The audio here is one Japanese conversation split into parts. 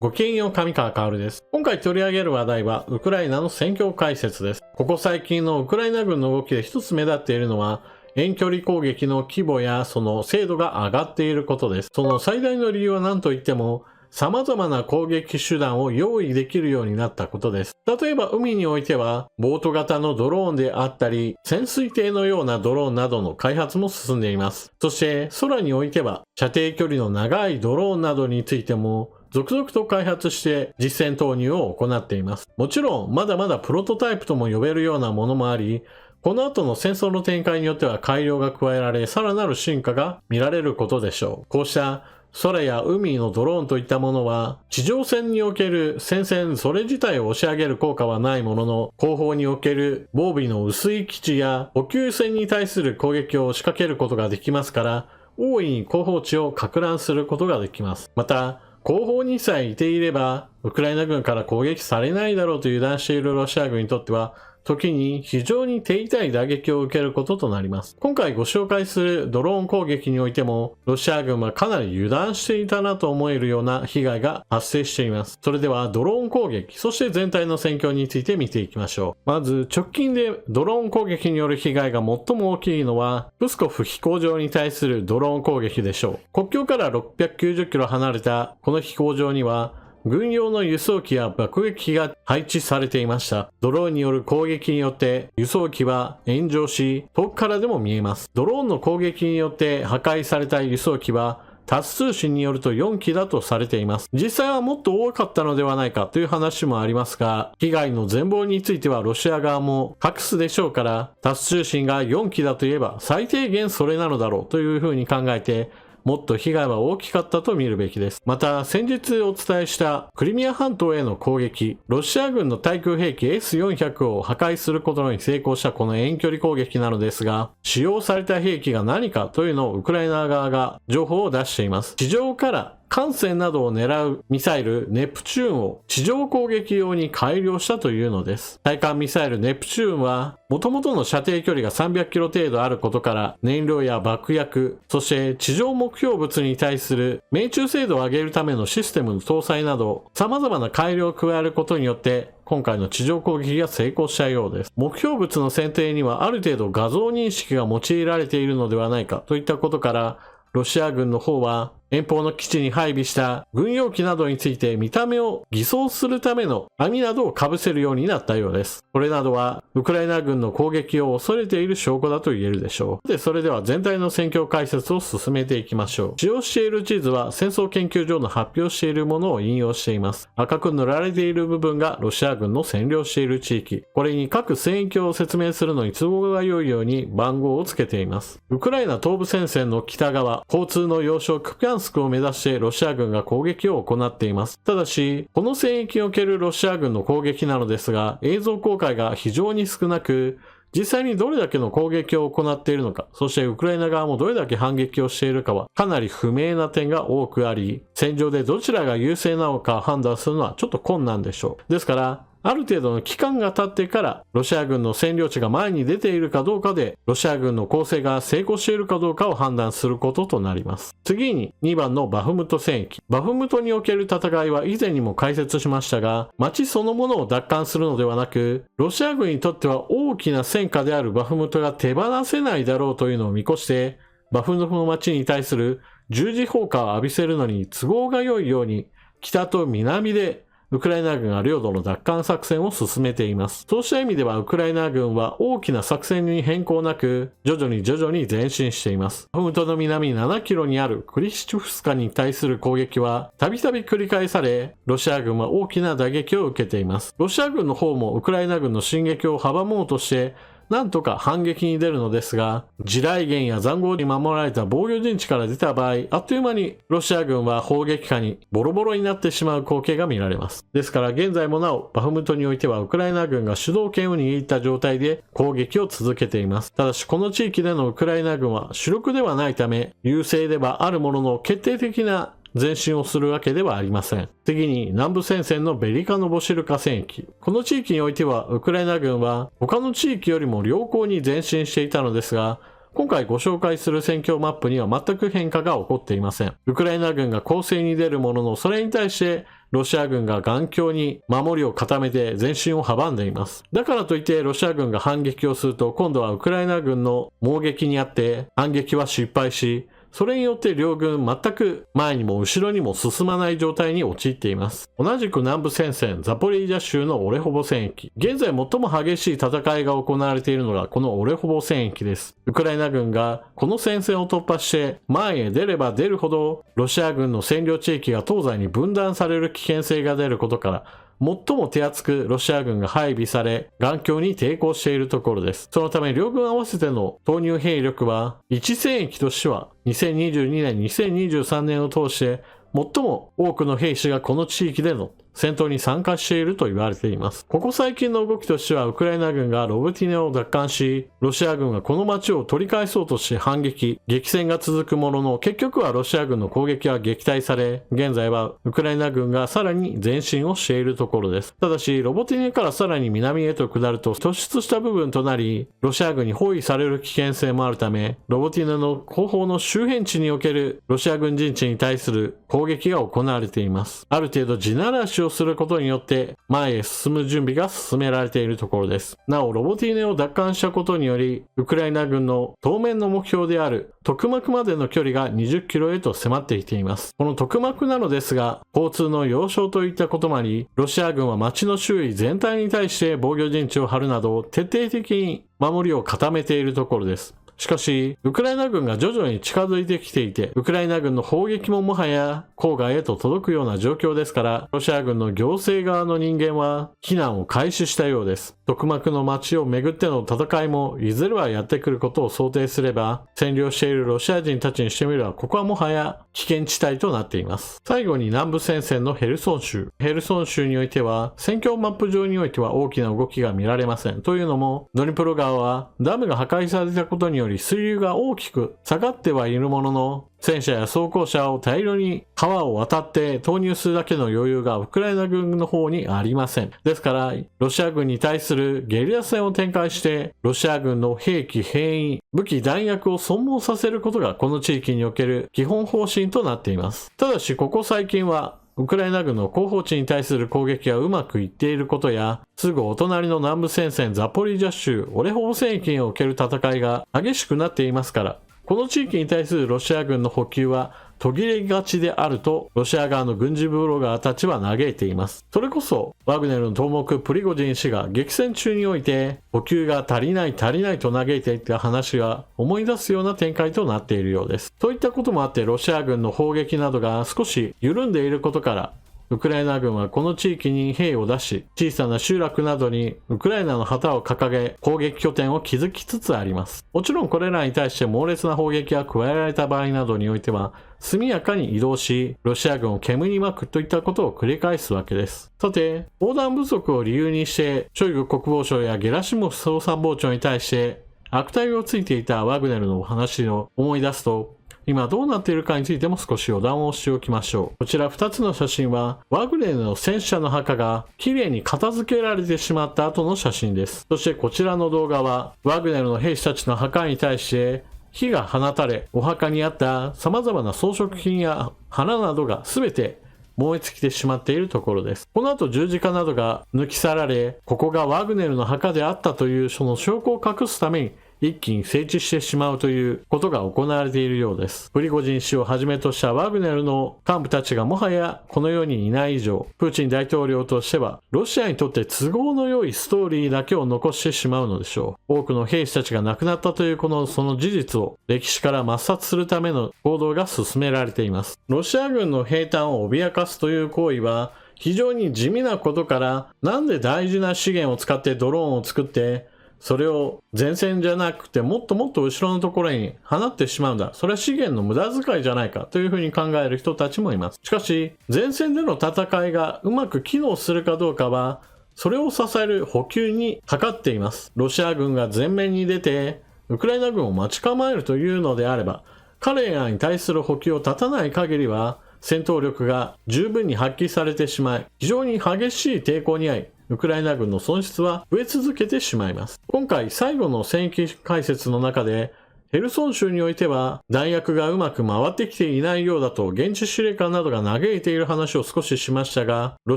ごきげんよう、上川薫です。今回取り上げる話題は、ウクライナの戦況解説です。ここ最近のウクライナ軍の動きで一つ目立っているのは、遠距離攻撃の規模やその精度が上がっていることです。その最大の理由は何といっても、様々な攻撃手段を用意できるようになったことです。例えば海においては、ボート型のドローンであったり、潜水艇のようなドローンなどの開発も進んでいます。そして空においては、射程距離の長いドローンなどについても、続々と開発して実戦投入を行っています。もちろんまだまだプロトタイプとも呼べるようなものもあり、この後の戦争の展開によっては改良が加えられ、さらなる進化が見られることでしょう。こうした空や海のドローンといったものは、地上戦における戦線それ自体を押し上げる効果はないものの、後方における防備の薄い基地や補給線に対する攻撃を仕掛けることができますから、大いに後方地を撹乱することができます。また、後方にさえいていれば、ウクライナ軍から攻撃されないだろうと油断しているロシア軍にとっては、時に非常に手痛い打撃を受けることとなります。今回ご紹介するドローン攻撃においても、ロシア軍はかなり油断していたなと思えるような被害が発生しています。それではドローン攻撃、そして全体の戦況について見ていきましょう。まず直近でドローン攻撃による被害が最も大きいのは、プスコフ飛行場に対するドローン攻撃でしょう。国境から690キロ離れたこの飛行場には、軍用の輸送機や爆撃機が配置されていました。ドローンによる攻撃によって輸送機は炎上し、遠くからでも見えます。ドローンの攻撃によって破壊された輸送機はタス通信によると4機だとされています。実際はもっと多かったのではないかという話もありますが、被害の全貌についてはロシア側も隠すでしょうから、タス通信が4機だといえば最低限それなのだろうというふうに考えて、もっと被害は大きかったと見るべきです。また、先日お伝えしたクリミア半島への攻撃、ロシア軍の対空兵器 S400 を破壊することに成功したこの遠距離攻撃なのですが、使用された兵器が何かというのをウクライナ側が情報を出しています。地上から艦船などを狙うミサイルネプチューンを地上攻撃用に改良したというのです。対艦ミサイルネプチューンは元々の射程距離が300キロ程度あることから燃料や爆薬、そして地上目標物に対する命中精度を上げるためのシステムの搭載など様々な改良を加えることによって今回の地上攻撃が成功したようです。目標物の選定にはある程度画像認識が用いられているのではないかといったことからロシア軍の方は遠方の基地に配備した軍用機などについて見た目を偽装するための網などを被せるようになったようです。これなどはウクライナ軍の攻撃を恐れている証拠だと言えるでしょう。それでは全体の戦況解説を進めていきましょう。使用している地図は戦争研究所の発表しているものを引用しています。赤く塗られている部分がロシア軍の占領している地域。これに各戦域を説明するのに都合が良いように番号をつけています。ウクライナ東部戦線の北側、交通の要衝クピャンスクを目指してロシア軍が攻撃を行っています。ただし、この戦域におけるロシア軍の攻撃なのですが、映像公開が非常に少なく、実際にどれだけの攻撃を行っているのか、そしてウクライナ側もどれだけ反撃をしているかはかなり不明な点が多くあり、戦場でどちらが優勢なのか判断するのはちょっと困難でしょう。ですから、ある程度の期間が経ってからロシア軍の占領地が前に出ているかどうかでロシア軍の攻勢が成功しているかどうかを判断することとなります。次に2番のバフムト戦役。バフムトにおける戦いは以前にも解説しましたが、街そのものを奪還するのではなく、ロシア軍にとっては大きな戦果であるバフムトが手放せないだろうというのを見越して、バフムトの街に対する十字砲火を浴びせるのに都合が良いように北と南でウクライナ軍が領土の奪還作戦を進めています。そうした意味ではウクライナ軍は大きな作戦に変更なく徐々に前進しています。バフムトの南7キロにあるクリシチュフスカに対する攻撃はたびたび繰り返され、ロシア軍は大きな打撃を受けています。ロシア軍の方もウクライナ軍の進撃を阻もうとしてなんとか反撃に出るのですが、地雷原や塹壕に守られた防御陣地から出た場合、あっという間にロシア軍は砲撃下にボロボロになってしまう光景が見られます。ですから現在もなおバフムトにおいてはウクライナ軍が主導権を握った状態で攻撃を続けています。ただしこの地域でのウクライナ軍は主力ではないため、優勢ではあるものの決定的な前進をするわけではありません。次に南部戦線のベリカノボシルカ戦役。この地域においてはウクライナ軍は他の地域よりも良好に前進していたのですが、今回ご紹介する戦況マップには全く変化が起こっていません。ウクライナ軍が攻勢に出るものの、それに対してロシア軍が頑強に守りを固めて前進を阻んでいます。だからといってロシア軍が反撃をすると、今度はウクライナ軍の猛撃にあって反撃は失敗し、それによって両軍全く前にも後ろにも進まない状態に陥っています。同じく南部戦線ザポリージャ州のオレホボ戦役。現在最も激しい戦いが行われているのがこのオレホボ戦役です。ウクライナ軍がこの戦線を突破して前へ出れば出るほどロシア軍の占領地域が東西に分断される危険性が出ることから、最も手厚くロシア軍が配備され、頑強に抵抗しているところです。そのため両軍合わせての投入兵力は、一戦役としては2022年、2023年を通して最も多くの兵士がこの地域での戦闘に参加していると言われています。ここ最近の動きとしては、ウクライナ軍がロブティネを奪還し、ロシア軍がこの町を取り返そうとして反撃、激戦が続くものの、結局はロシア軍の攻撃は撃退され、現在はウクライナ軍がさらに前進をしているところです。ただし、ロボティネからさらに南へと下ると突出した部分となり、ロシア軍に包囲される危険性もあるため、ロボティネの後方の周辺地におけるロシア軍陣地に対する攻撃が行われています。ある程度地ならしをすることによって前へ進む準備が進められているところです。なお、ロボティネを奪還したことにより、ウクライナ軍の当面の目標であるトクマクまでの距離が20キロへと迫ってきています。このトクマクなのですが、交通の要衝といったこともあり、ロシア軍は町の周囲全体に対して防御陣地を張るなど、徹底的に守りを固めているところです。しかし、ウクライナ軍が徐々に近づいてきていて、ウクライナ軍の砲撃ももはや郊外へと届くような状況ですから、ロシア軍の行政側の人間は避難を開始したようです。トクマクの町をめぐっての戦いもいずれはやってくることを想定すれば、占領しているロシア人たちにしてみれば、ここはもはや危険地帯となっています。最後に南部戦線のヘルソン州。ヘルソン州においては、戦況マップ上においては大きな動きが見られません。というのも、ドニプロ川はダムが破壊されたことにより水流が大きく下がってはいるものの、戦車や装甲車を大量に川を渡って投入するだけの余裕がウクライナ軍の方にありません。ですから、ロシア軍に対するゲリラ戦を展開して、ロシア軍の兵器、兵員、武器、弾薬を損耗させることがこの地域における基本方針となっています。ただし、ここ最近は、ウクライナ軍の後方地に対する攻撃がうまくいっていることや、すぐお隣の南部戦線ザポリージャ州オレホボ戦域における戦いが激しくなっていますから、この地域に対するロシア軍の補給は途切れがちであるとロシア側の軍事ブロガーたちは嘆いています。それこそワグネルの頭目プリゴジン氏が激戦中において補給が足りないと嘆いていた話が思い出すような展開となっているようです。といったこともあってロシア軍の砲撃などが少し緩んでいることから、ウクライナ軍はこの地域に兵を出し、小さな集落などにウクライナの旗を掲げ、攻撃拠点を築きつつあります。もちろんこれらに対して猛烈な砲撃が加えられた場合などにおいては、速やかに移動し、ロシア軍を煙に巻くといったことを繰り返すわけです。さて、砲弾不足を理由にして、ショイグ国防相やゲラシモフ総参謀長に対して、悪態をついていたワグネルの話を思い出すと、今どうなっているかについても少し余談をしておきましょう。こちら2つの写真はワグネルの戦車の墓がきれいに片付けられてしまった後の写真です。そしてこちらの動画はワグネルの兵士たちの墓に対して火が放たれ、お墓にあった様々な装飾品や花などが全て燃え尽きてしまっているところです。この後十字架などが抜き去られ、ここがワグネルの墓であったというその証拠を隠すために一気に整地してしまうということが行われているようです。プリゴジン氏をはじめとしたワグネルの幹部たちがもはやこの世にいない以上、プーチン大統領としてはロシアにとって都合の良いストーリーだけを残してしまうのでしょう。多くの兵士たちが亡くなったというその事実を歴史から抹殺するための行動が進められています。ロシア軍の兵隊を脅かすという行為は非常に地味なことから、なんで大事な資源を使ってドローンを作ってそれを前線じゃなくてもっともっと後ろのところに放ってしまうんだ。それは資源の無駄遣いじゃないかというふうに考える人たちもいます。しかし、前線での戦いがうまく機能するかどうかは、それを支える補給にかかっています。ロシア軍が前面に出て、ウクライナ軍を待ち構えるというのであれば、彼らに対する補給を断たない限りは、戦闘力が十分に発揮されてしまい、非常に激しい抵抗に遭い、ウクライナ軍の損失は増え続けてしまいます。今回最後の戦役解説の中でヘルソン州においては弾薬がうまく回ってきていないようだと現地司令官などが嘆いている話を少ししましたが、ロ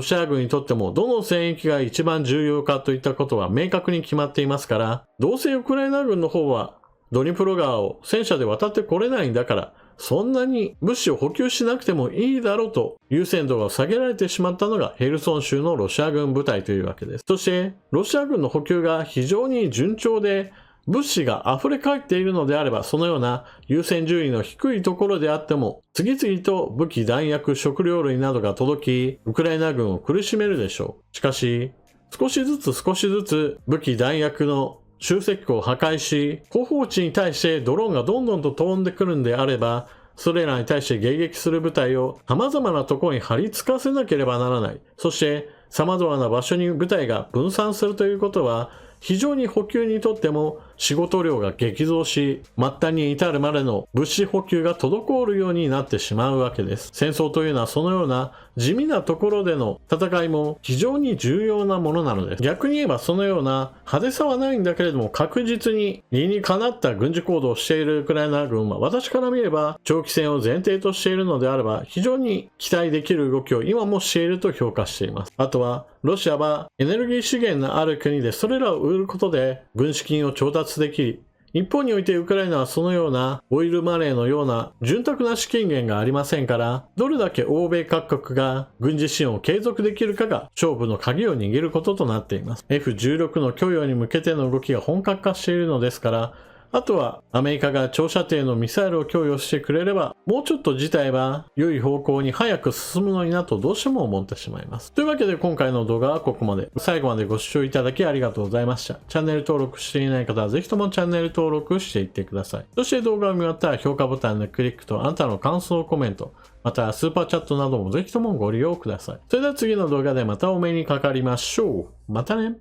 シア軍にとってもどの戦域が一番重要かといったことは明確に決まっていますから、どうせウクライナ軍の方はドニプロ川を戦車で渡ってこれないんだから、そんなに物資を補給しなくてもいいだろうと優先度が下げられてしまったのがヘルソン州のロシア軍部隊というわけです。そしてロシア軍の補給が非常に順調で物資が溢れ返っているのであれば、そのような優先順位の低いところであっても次々と武器弾薬食料類などが届きウクライナ軍を苦しめるでしょう。しかし少しずつ武器弾薬の集積庫を破壊し、後方地に対してドローンがどんどんと飛んでくるんであれば、それらに対して迎撃する部隊を様々なところに張り付かせなければならない。そして様々な場所に部隊が分散するということは、非常に補給にとっても仕事量が激増し、末端に至るまでの物資補給が滞るようになってしまうわけです。戦争というのはそのような地味なところでの戦いも非常に重要なものなのです。逆に言えばそのような派手さはないんだけれども確実に理にかなった軍事行動をしているウクライナ軍は私から見れば長期戦を前提としているのであれば非常に期待できる動きを今もしていると評価しています。あとはロシアはエネルギー資源のある国でそれらを売ることで軍資金を調達でき、一方においてウクライナはそのようなオイルマネーのような潤沢な資金源がありませんから、どれだけ欧米各国が軍事支援を継続できるかが勝負の鍵を握ることとなっています。F16 の供与に向けての動きが本格化しているのですから、あとはアメリカが長射程のミサイルを供与してくれればもうちょっと事態は良い方向に早く進むのになとどうしても思ってしまいます。というわけで今回の動画はここまで。最後までご視聴いただきありがとうございました。チャンネル登録していない方はぜひともチャンネル登録していってください。そして動画を見終わったら評価ボタンのクリックとあなたの感想コメント、またスーパーチャットなどもぜひともご利用ください。それでは次の動画でまたお目にかかりましょう。またね。